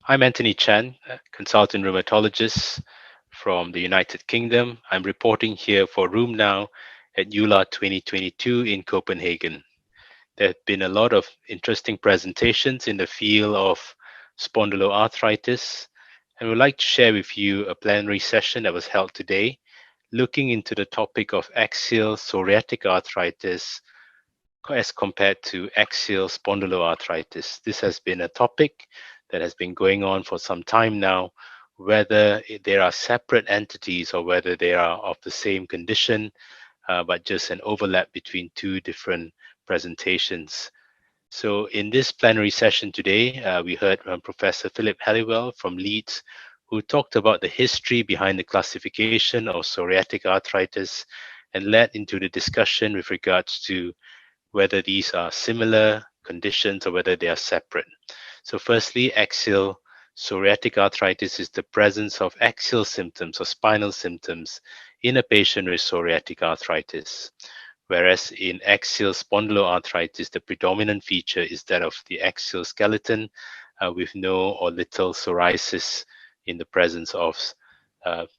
I'm Antoni Chan, a consultant rheumatologist from the United Kingdom. I'm reporting here for Room Now at EULAR 2022 in Copenhagen. There have been a lot of interesting presentations in the field of spondyloarthritis, and we'd like to share with you a plenary session that was held today, looking into the topic of axial psoriatic arthritis as compared to axial spondyloarthritis. This has been a topic that has been going on for some time now, whether there are separate entities or whether they are of the same condition, but just an overlap between two different presentations. So in this plenary session today, we heard from Professor Philip Halliwell from Leeds, who talked about the history behind the classification of psoriatic arthritis and led into the discussion with regards to whether these are similar conditions or whether they are separate. So firstly, axial psoriatic arthritis is the presence of axial symptoms or spinal symptoms in a patient with psoriatic arthritis. Whereas in axial spondyloarthritis, the predominant feature is that of the axial skeleton with no or little psoriasis in the presence of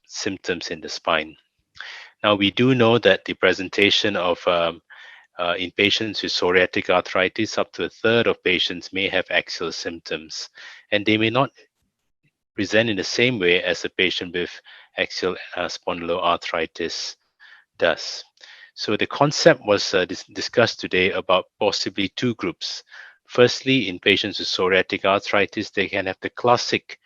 symptoms in the spine. Now, we do know that the presentation of in patients with psoriatic arthritis, up to a third of patients may have axial symptoms, and they may not present in the same way as a patient with axial spondyloarthritis does. So the concept was discussed today about possibly two groups. Firstly, in patients with psoriatic arthritis, they can have the classic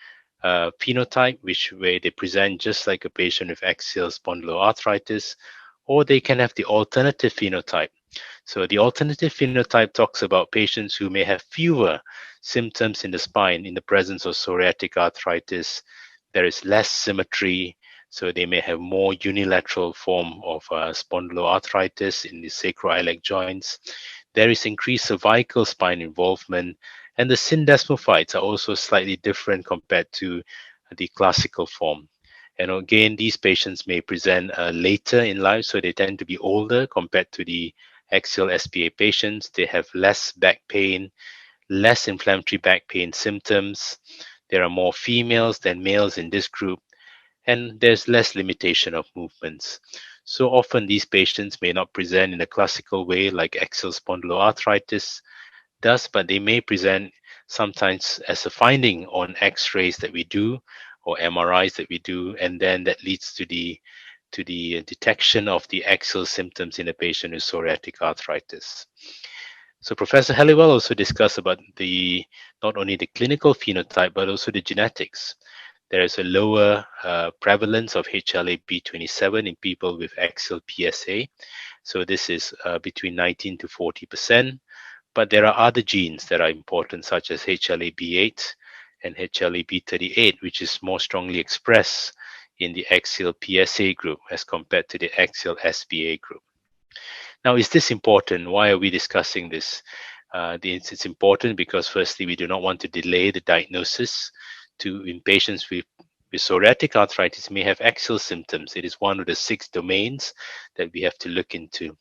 phenotype, where they present just like a patient with axial spondyloarthritis, or they can have the alternative phenotype. So the alternative phenotype talks about patients who may have fewer symptoms in the spine in the presence of psoriatic arthritis. There is less symmetry, so they may have more unilateral form of spondyloarthritis in the sacroiliac joints. There is increased cervical spine involvement, and the syndesmophytes are also slightly different compared to the classical form. And again, these patients may present later in life, so they tend to be older compared to the Axial SpA patients. They have less back pain, less inflammatory back pain symptoms. There are more females than males in this group, and there's less limitation of movements. So often these patients may not present in a classical way like axial spondyloarthritis does, but they may present sometimes as a finding on X-rays that we do or MRIs that we do, and then that leads to the detection of the axial symptoms in a patient with psoriatic arthritis. So Professor Halliwell also discussed about not only the clinical phenotype, but also the genetics. There is a lower prevalence of HLA-B27 in people with Axial PsA. So this is between 19 to 40%. But there are other genes that are important, such as HLA-B8 and HLA-B38, which is more strongly expressed in the Axial PsA group as compared to the Axial SpA group. Now, is this important? Why are we discussing this? It's important because firstly, we do not want to delay the diagnosis in patients with psoriatic arthritis may have axial symptoms. It is one of the 6 domains that we have to look into.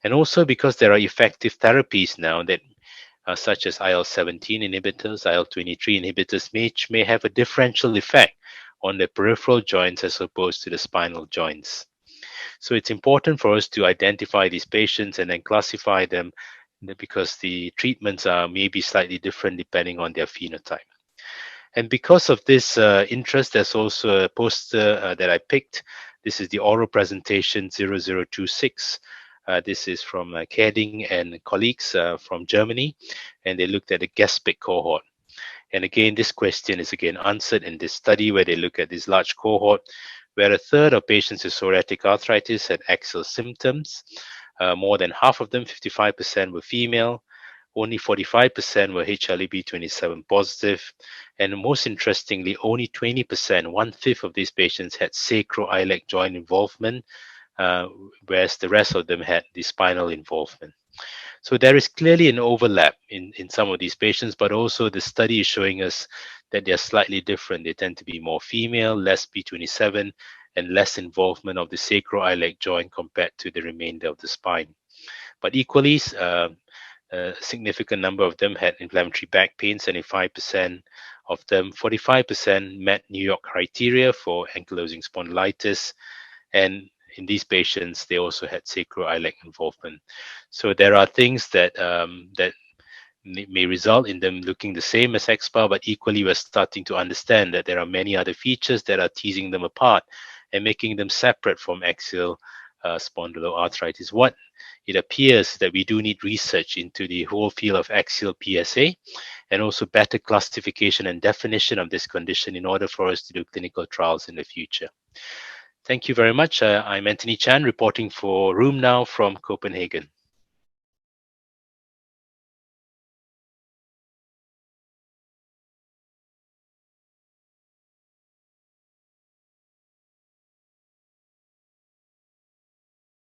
And also because there are effective therapies now that such as IL-17 inhibitors, IL-23 inhibitors may have a differential effect on the peripheral joints as opposed to the spinal joints. So it's important for us to identify these patients and then classify them because the treatments are maybe slightly different depending on their phenotype. And because of this interest, there's also a poster that I picked. This is the oral presentation 0026. This is from Keding and colleagues from Germany, and they looked at the GASPIC cohort. And again, this question is again answered in this study where they look at this large cohort where a third of patients with psoriatic arthritis had axial symptoms. More than half of them, 55%, were female. Only 45% were HLA-B27 positive. And most interestingly, only 20%, 1/5 of these patients had sacroiliac joint involvement, whereas the rest of them had the spinal involvement. So there is clearly an overlap in some of these patients, but also the study is showing us that they're slightly different. They tend to be more female, less B27, and less involvement of the sacroiliac joint compared to the remainder of the spine. But equally, a significant number of them had inflammatory back pain, 75%, Of them, 45% met New York criteria for ankylosing spondylitis, and in these patients, they also had sacroiliac involvement. So there are things that may result in them looking the same as XPA, but equally we're starting to understand that there are many other features that are teasing them apart and making them separate from axial spondyloarthritis. What it appears that we do need research into the whole field of axial PsA and also better classification and definition of this condition in order for us to do clinical trials in the future. Thank you very much. I'm Antoni Chan reporting for Room Now from Copenhagen.